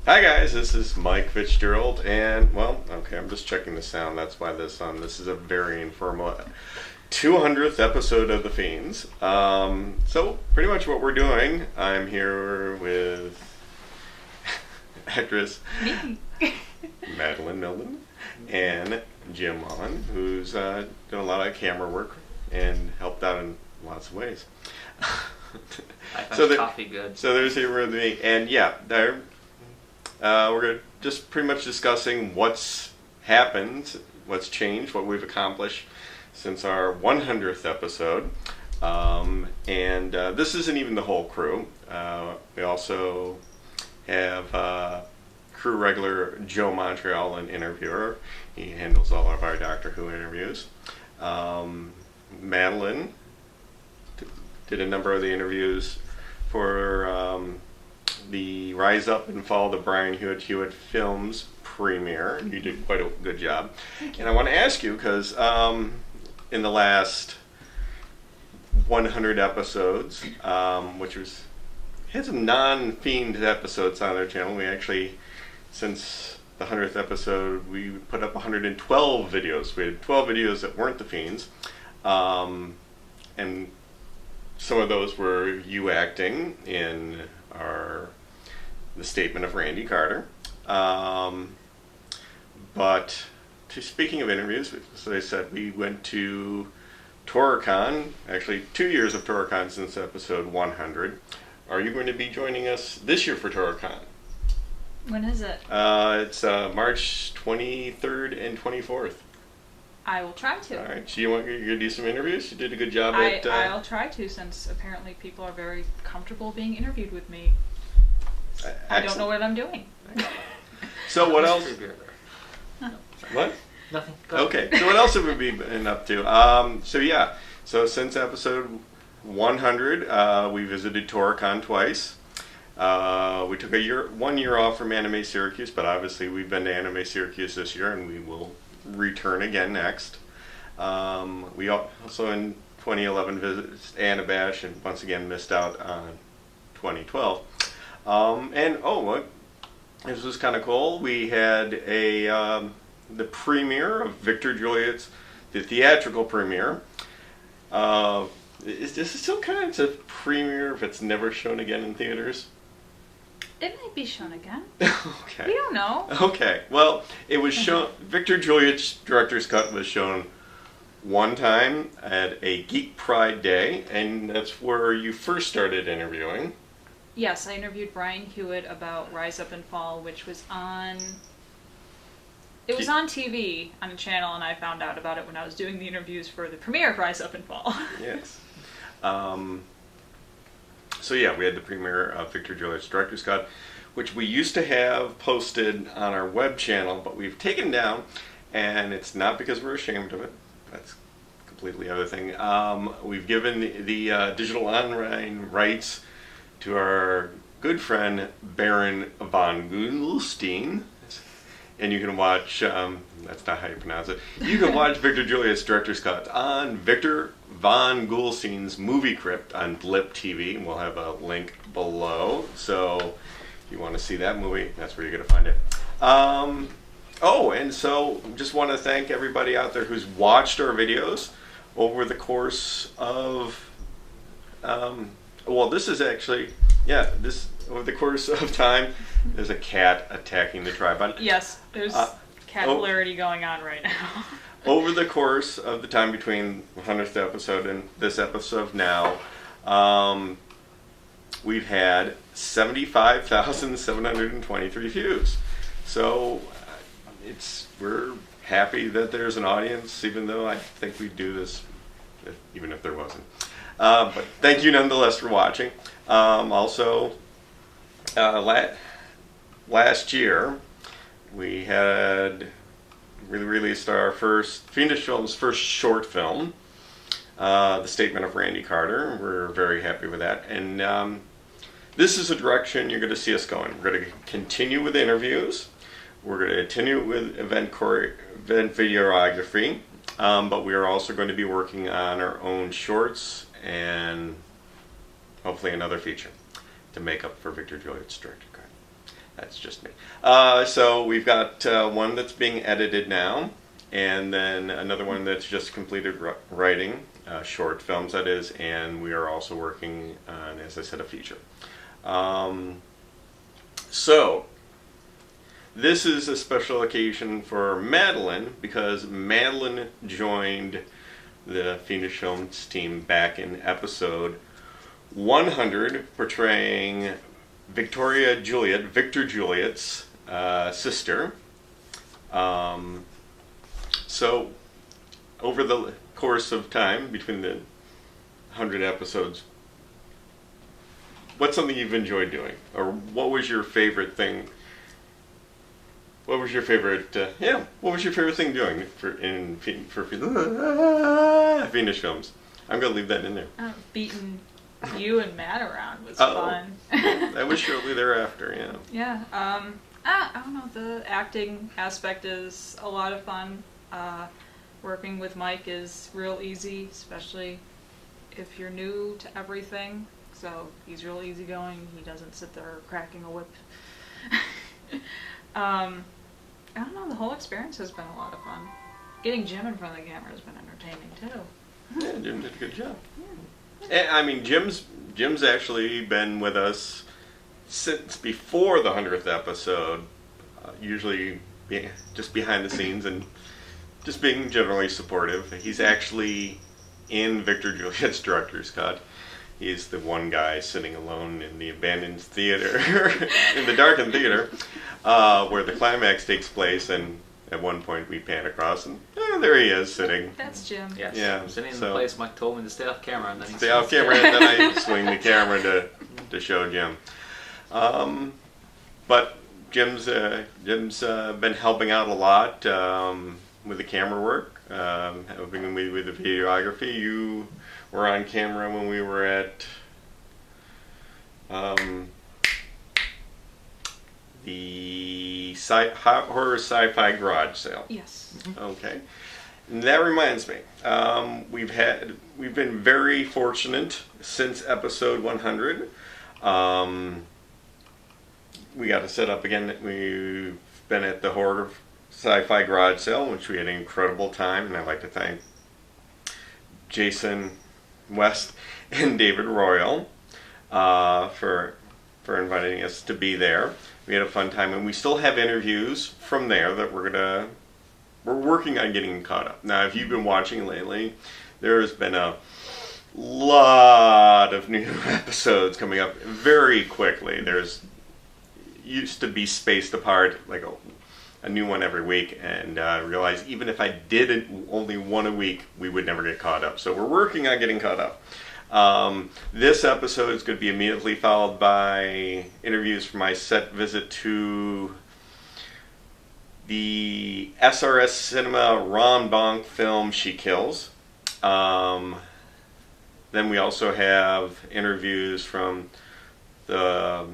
Hi guys, this is Mike Fitzgerald, and well, okay, I'm just checking the sound. That's why this is a very informal 200th episode of the Fiends. So pretty much what we're doing, I'm here with actress Madeline Milden and Jim Wallon, who's done a lot of camera work and helped out in lots of ways. I find coffee good. So there's here with me, and yeah, we're going to just pretty much discussing what's happened, what's changed, what we've accomplished since our 100th episode. And this isn't even the whole crew. We also have crew regular Joe Montreal, an interviewer. He handles all of our Doctor Who interviews. Madeline did a number of the interviews for the Rise Up and Fall, the Brian Hewitt Films premiere. You did quite a good job. And I want to ask you, because in the last 100 episodes, which had some non-Fiend episodes on our channel. We actually, since the 100th episode, we put up 112 videos. We had 12 videos that weren't the Fiends. And some of those were you acting in the statement of Randy Carter. But speaking of interviews, as I said, we went to Toricon, actually 2 years of Toricon since episode 100. Are you going to be joining us this year for Toricon? When is it? It's March 23rd and 24th. I will try to. All right. So you're going to do some interviews? You did a good job I'll try to, since apparently people are very comfortable being interviewed with me. I don't know what I'm doing. So what else? What? Nothing. Okay. So what else have we been up to? So since episode 100, we visited Toricon twice. We took 1 year off from Anime Syracuse, but obviously we've been to Anime Syracuse this year, and we will return again next. We also in 2011 visited Anabash, and once again missed out on 2012. This was kind of cool. We had the premiere of Victor Juliet's, the theatrical premiere. Is this still kind of a premiere if it's never shown again in theaters? It might be shown again. Okay. We don't know. Okay. Well, it was shown. Victor Juliet's director's cut was shown one time at a Geek Pride Day, and that's where you first started interviewing. Yes, I interviewed Brian Hewitt about Rise Up and Fall, which was on... It was on TV on a channel, and I found out about it when I was doing the interviews for the premiere of Rise Up and Fall. Yes. So yeah, we had the premiere of Victor Juliet's director's cut, which we used to have posted on our web channel, but we've taken down, and it's not because we're ashamed of it. That's a completely other thing. We've given the digital online rights to our good friend Baron von Gulstein, and you can watch, that's not how you pronounce it, you can watch Victor Juliet's director's cut on Victor von Gulstein's Movie Crypt on Blip TV. We'll have a link below, so if you want to see that movie, that's where you're going to find it. And so just want to thank everybody out there who's watched our videos over the course of this is actually, over the course of time, there's a cat attacking the tripod. Yes, there's cat hilarity going on right now. Over the course of the time between the 100th episode and this episode now, we've had 75,723 views. So we're happy that there's an audience, even though I think we'd do this even if there wasn't. But thank you nonetheless for watching. Last year we released our first Fiendish Films' first short film, The Statement of Randy Carter. We're very happy with that, and this is a direction you're going to see us going. We're going to continue with interviews. We're going to continue with event videography, but we are also going to be working on our own shorts and hopefully another feature to make up for Victor Juliet's director cut. That's just me. So we've got one that's being edited now, and then another one that's just completed writing, short films that is, and we are also working on, as I said, a feature. So this is a special occasion for Madeline, because Madeline joined the Fiendish Films team back in episode 100, portraying Victor Juliet's sister. So, over the course of time, between the 100 episodes, what's something you've enjoyed doing? Or what was your favorite thing? What was your favorite, what was your favorite thing doing for Fiendish Films? I'm going to leave that in there. Beating you and Matt around was fun. That was shortly thereafter, yeah. Yeah, I don't know, the acting aspect is a lot of fun. Working with Mike is real easy, especially if you're new to everything. So he's real easygoing. He doesn't sit there cracking a whip. I don't know, the whole experience has been a lot of fun. Getting Jim in front of the camera has been entertaining too. Yeah, Jim did a good job. Yeah. I mean, Jim's actually been with us since before the 100th episode, usually just behind the scenes and just being generally supportive. He's actually in Victor Juliet's director's cut. He's the one guy sitting alone in the abandoned theater, in the darkened theater, where the climax takes place, and at one point we pan across, and there he is, sitting. That's Jim. Yes. Yeah. I'm sitting in the place Mike told me to stay off camera, and then stay off camera, and then I swing the camera to show Jim. But Jim's been helping out a lot with the camera work, helping me with the videography. You were on camera when we were at the horror sci-fi garage sale. Yes. Okay. And that reminds me, we've been very fortunate since episode 100. We got to set up again. We've been at the horror sci-fi garage sale, which we had an incredible time, and I'd like to thank Jason West and David Royal for inviting us to be there. We had a fun time, and we still have interviews from there that we're working on getting caught up. Now, if you've been watching lately, there's been a lot of new episodes coming up very quickly. There's used to be spaced apart, like a new one every week, and I realized even if I did it only one a week, we would never get caught up. So we're working on getting caught up. This episode is going to be immediately followed by interviews from my set visit to the SRS Cinema Ron Bonk film She Kills. Then we also have interviews from the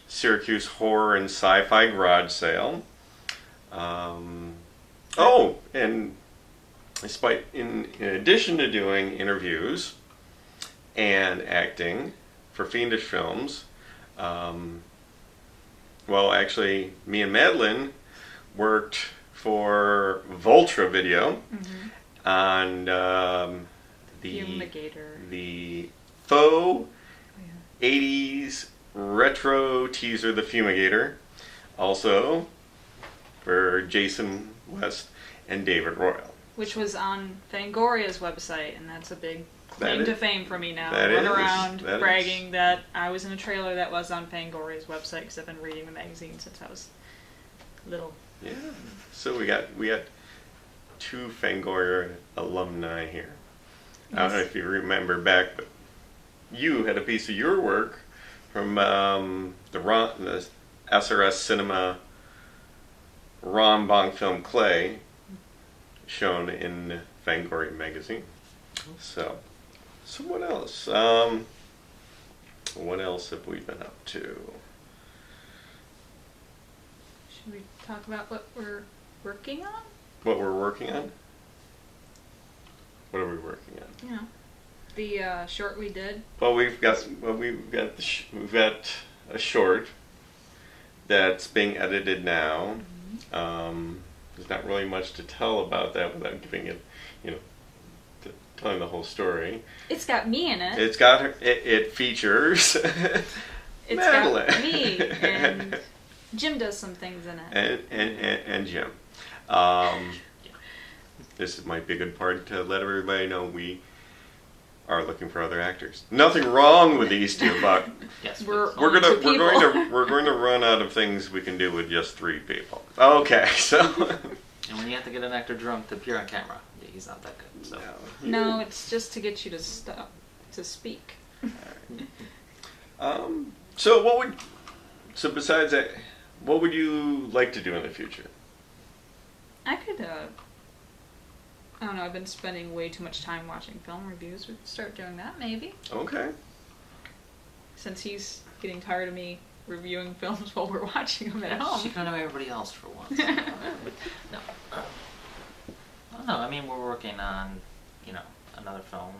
Syracuse Horror and Sci-Fi Garage Sale. And in addition to doing interviews and acting for Fiendish Films, actually, me and Madeline worked for Vultra Video on the faux 80s retro teaser, The Fumigator, also for Jason West and David Royal. Which was on Fangoria's website, and that's a big claim to fame for me now. That I run is, around that bragging that I was in a trailer that was on Fangoria's website because I've been reading the magazine since I was little. Yeah. So we got two Fangoria alumni here. Yes. I don't know if you remember back, but you had a piece of your work from the SRS Cinema Ron Bonk film Clay, shown in Fangoria magazine. So what else? What else have we been up to? Should we talk about what we're working on? What we're working on? What are we working on? Yeah, the short we did. Well, we've got a short. that's being edited now. There's not really much to tell about that without giving it, telling the whole story. It's got me in it. It's got her. It features It's Madeline. got me, and Jim does some things in it. And Jim. This might be a good part to let everybody know we are looking for other actors. Nothing wrong with these two, but Yes, We're please. we're going to run out of things we can do with just 3 people. Okay, so And when you have to get an actor drunk to appear on camera, he's not that good. So. No, it's just to get you to stop to speak. So besides that, what would you like to do in the future? I could, I don't know, I've been spending way too much time watching film reviews. We could start doing that, maybe. Okay. Since he's getting tired of me reviewing films while we're watching them at home. She can know everybody else for once. No. No, I mean, we're working on, another film,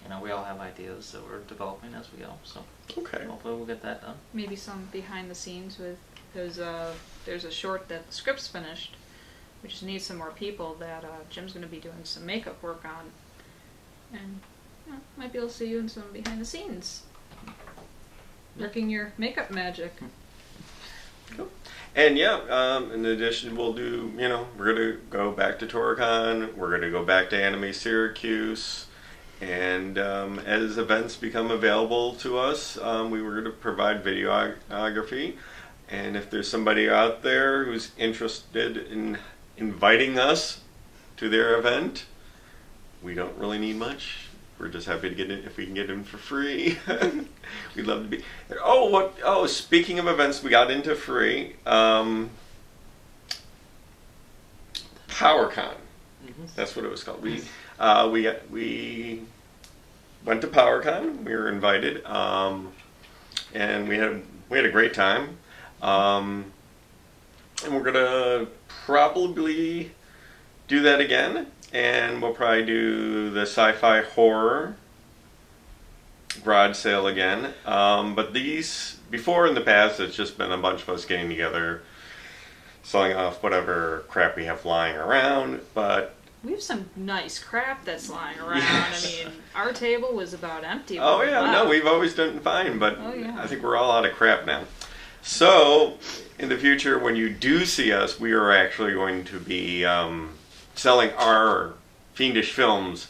and, we all have ideas that we're developing as we go, so Okay. hopefully we'll get that done. Maybe some behind the scenes with, there's a short that the script's finished, which just needs some more people that Jim's going to be doing some makeup work on. And might be able to see you in some behind the scenes. Working your makeup magic. Cool. And in addition, we'll do, we're going to go back to Toricon, we're going to go back to Anime Syracuse, and as events become available to us, we were going to provide videography. And if there's somebody out there who's interested in inviting us to their event, we don't really need much. We're just happy to get in if we can get in for free. We'd love to be. Speaking of events, we got into free. PowerCon. That's what it was called. We went to PowerCon. We were invited, and we had a great time. And we're gonna probably do that again. And we'll probably do the sci-fi horror garage sale again. But these, before in the past, it's just been a bunch of us getting together, selling off whatever crap we have lying around. But We have some nice crap that's lying around. Yes. I mean, our table was about empty. oh yeah, Wow. no, we've always done fine. But Oh, yeah. I think we're all out of crap now. So in the future, when you do see us, we are actually going to be selling our Fiendish films,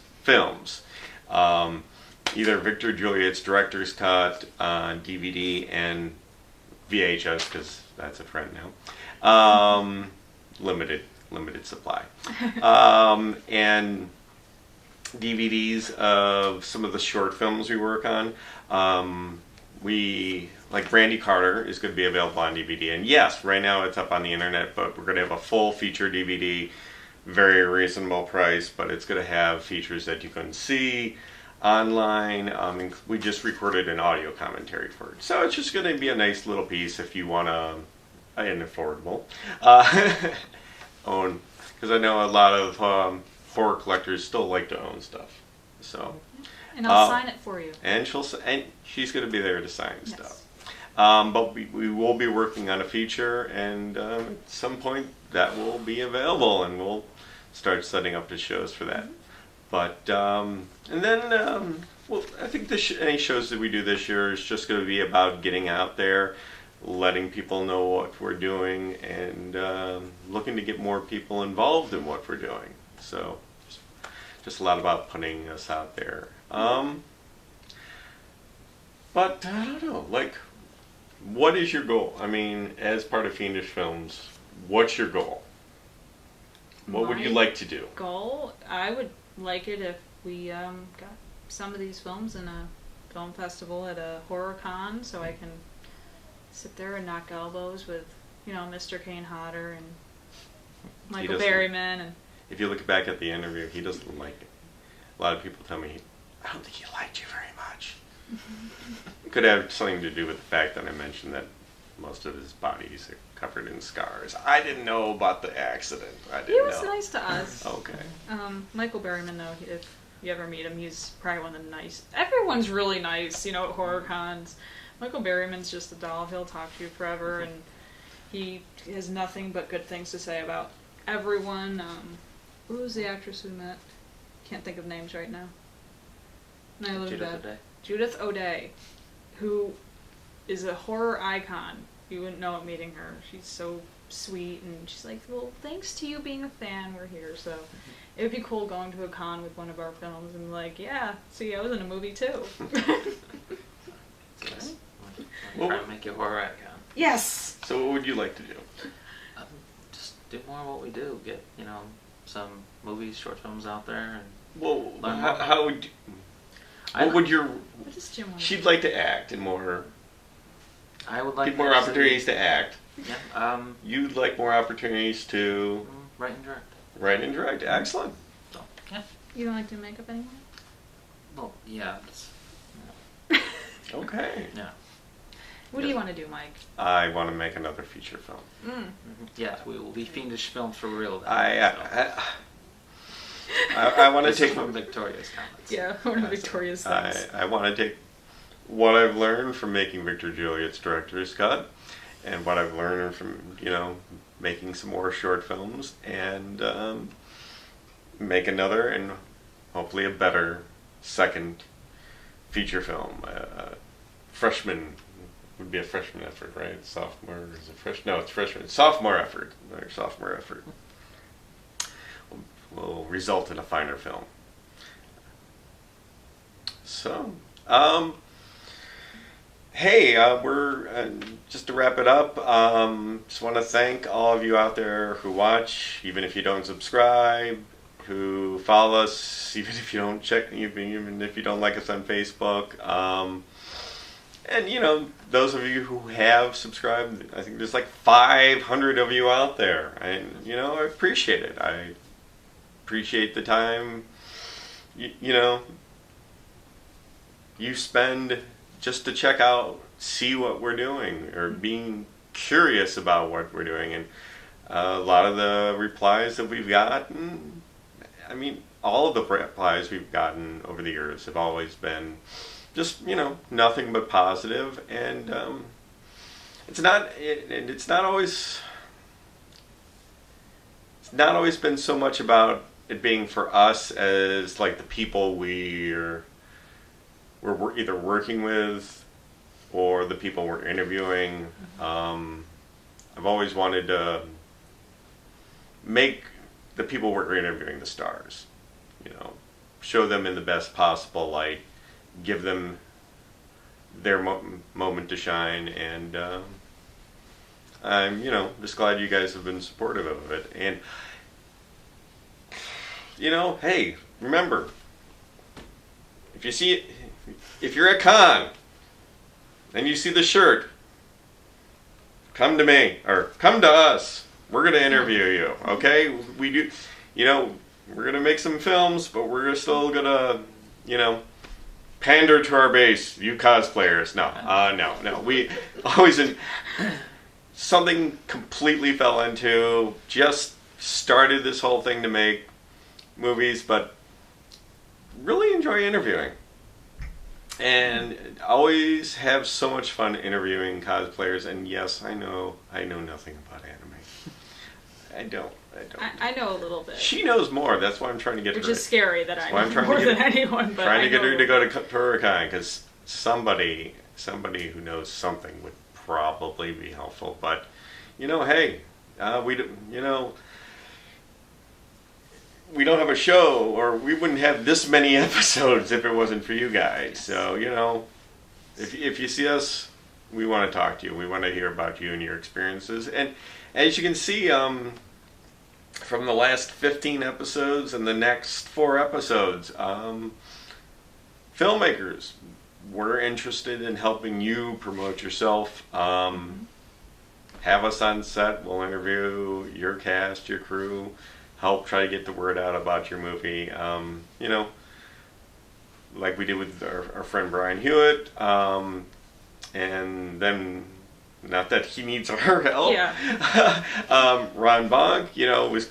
either Victor Juliet's director's cut on DVD and VHS, because that's a trend now. Limited supply, and DVDs of some of the short films we work on. Like Brandy Carter is going to be available on DVD, and yes, right now it's up on the internet, but we're going to have a full feature DVD, very reasonable price, but it's going to have features that you can see online. We just recorded an audio commentary for it, so it's just going to be a nice little piece if you want to, and affordable, own, because I know a lot of horror collectors still like to own stuff, so. And I'll sign it for you. And she's going to be there to sign Yes. stuff. But we will be working on a feature, and at some point that will be available, and we'll start setting up the shows for that. But and then I think any shows that we do this year is just going to be about getting out there, letting people know what we're doing, and looking to get more people involved in what we're doing. So just a lot about putting us out there. But I don't know, like, what is your goal? I mean, as part of Fiendish Films, what's your goal? What would you My like to do? Goal? I would like it if we got some of these films in a film festival at a horror con, so I can sit there and knock elbows with, Mr. Kane Hodder and Michael doesn't- Berryman and. If you look back at the interview, he doesn't like it. A lot of people tell me, I don't think he liked you very much. It could have something to do with the fact that I mentioned that most of his bodies are covered in scars. I didn't know about the accident. He was nice to us. Okay. Michael Berryman, though, if you ever meet him, he's probably one of the nice. Everyone's really nice, at horror cons. Michael Berryman's just a doll. He'll talk to you forever, and He has nothing but good things to say about everyone. Who was the actress we met? Can't think of names right now. No, I live Judith bad. O'Day. Judith O'Day, who is a horror icon. You wouldn't know it meeting her. She's so sweet, and she's like, well, thanks to you being a fan, we're here. So it would be cool going to a con with one of our films and like, yeah, see, I was in a movie too. Yes. We'll try to make you a horror icon. Yes! So what would you like to do? Just do more of what we do. Get, some movies, short films out there. And Well, learn more. how would you, what would your... What does Jim want to She'd do? like to act and more... I would like Get more to actually- opportunities to act. Yeah. You'd like more opportunities to Write and direct. write and direct. Excellent. So, yeah. You don't like to do makeup anymore? Well, yeah. It's, Okay. yeah. What do you want to do, Mike? I want to make another feature film. Yeah, we will be Fiendish Films for real. Then, I want to This is take from Victoria's comments. Yeah, one of Victoria's things. I want to take what I've learned from making Victor Juliet's director's cut and what I've learned from making some more short films and make another and hopefully a better second feature film. Freshman would be a freshman effort, right? Sophomore is a fresh. No, it's freshman. Sophomore effort. Or sophomore effort will result in a finer film. So, hey, we're just to wrap it up. Just want to thank all of you out there who watch, even if you don't subscribe, who follow us, even if you don't check, even if you don't like us on Facebook. And those of you who have subscribed, I think there's like 500 of you out there, and I appreciate it. I appreciate the time you spend just to check out, see what we're doing, or being curious about what we're doing. And a lot of the replies that we've gotten, I mean, all of the replies we've gotten over the years have always been just nothing but positive. And it's not always been so much about it being for us as like the people we're either working with or the people we're interviewing. I've always wanted to make the people we're interviewing the stars. Show them in the best possible light, give them their moment to shine, and I'm just glad you guys have been supportive of it. And hey, remember, if you're at con and you see the shirt, come to me or come to us. We're going to interview you, okay? We do, we're going to make some films, but we're still going to, pander to our base, you cosplayers. No. We always, something completely fell into, just started this whole thing to make movies, but really enjoy interviewing. And always have so much fun interviewing cosplayers. And yes, I know nothing about anime. I don't. I know a little bit. She knows more. That's why I'm trying to get Which her. is scary that I Why I'm know trying more to than get- anyone. But Trying to I get know her a to little go to Toricon, because somebody who knows something would probably be helpful. But hey, we don't have a show, or we wouldn't have this many episodes if it wasn't for you guys. So if you see us, we want to talk to you. We want to hear about you and your experiences. And as you can see, from the last 15 episodes and the next 4 episodes, filmmakers, we're interested in helping you promote yourself. Have us on set. We'll interview your cast, your crew, help try to get the word out about your movie. Like we did with our friend Brian Hewitt. And then, not that he needs our help. Yeah. Ron Bonk, was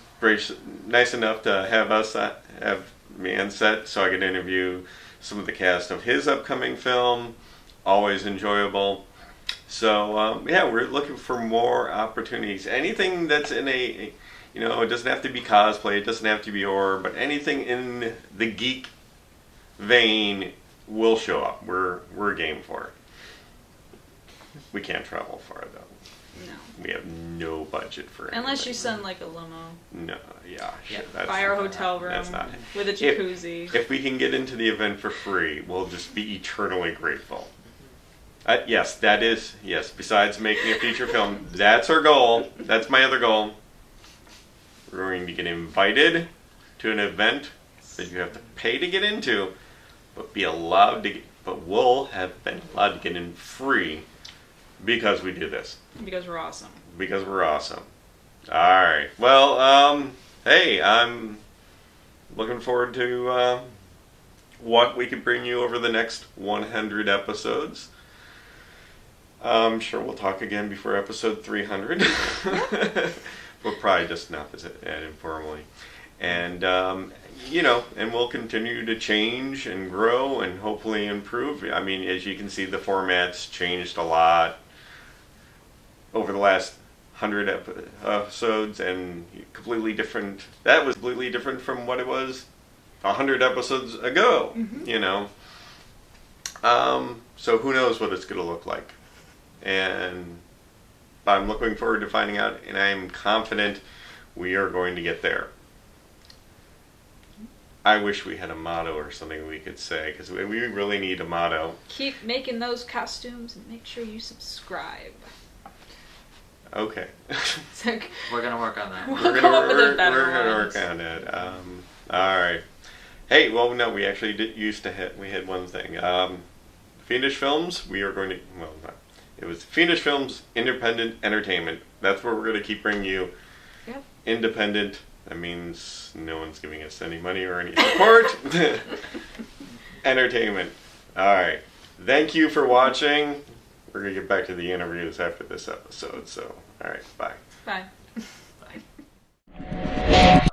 nice enough to have me on set so I could interview some of the cast of his upcoming film. Always enjoyable. So yeah, we're looking for more opportunities. Anything that's in a, you know, it doesn't have to be cosplay, it doesn't have to be horror, but anything in the geek vein will show up. We're game for it. We can't travel far though. No. We have no budget for it. Unless you send like a limo. No, yeah. Yeah. That's, Fire hotel room that's not it. with a jacuzzi. If we can get into the event for free, we'll just be eternally grateful. Yes, that is, yes, besides making a feature film, that's our goal. That's my other goal. We're going to get invited to an event that you have to pay to get into, but we'll have been allowed to get in free because we do this. Because we're awesome. Because we're awesome. Alright. Well, hey, I'm looking forward to what we can bring you over the next 100 episodes. I'm sure we'll talk again before episode 300. We'll probably just nip it informally. And, you know, and we'll continue to change and grow and hopefully improve. I mean, as you can see, the format's changed a lot over the last 100 episodes, and completely different. That was completely different from what it was 100 episodes ago, you know. So who knows what it's going to look like. But I'm looking forward to finding out, and I'm confident we are going to get there. I wish we had a motto or something we could say, because we really need a motto. Keep making those costumes and make sure you subscribe. Okay. It's like, We're gonna work on that. We'll come up with a better We're gonna one. work on it. All right. Hey, well, no, we actually we had one thing. Fiendish Films. We are going to. Well, it was Fiendish Films Independent Entertainment. That's where we're going to keep bringing you. Yep. Independent. That means no one's giving us any money or any support. Entertainment. All right. Thank you for watching. We're going to get back to the interviews after this episode. So, all right. Bye. Bye. Bye.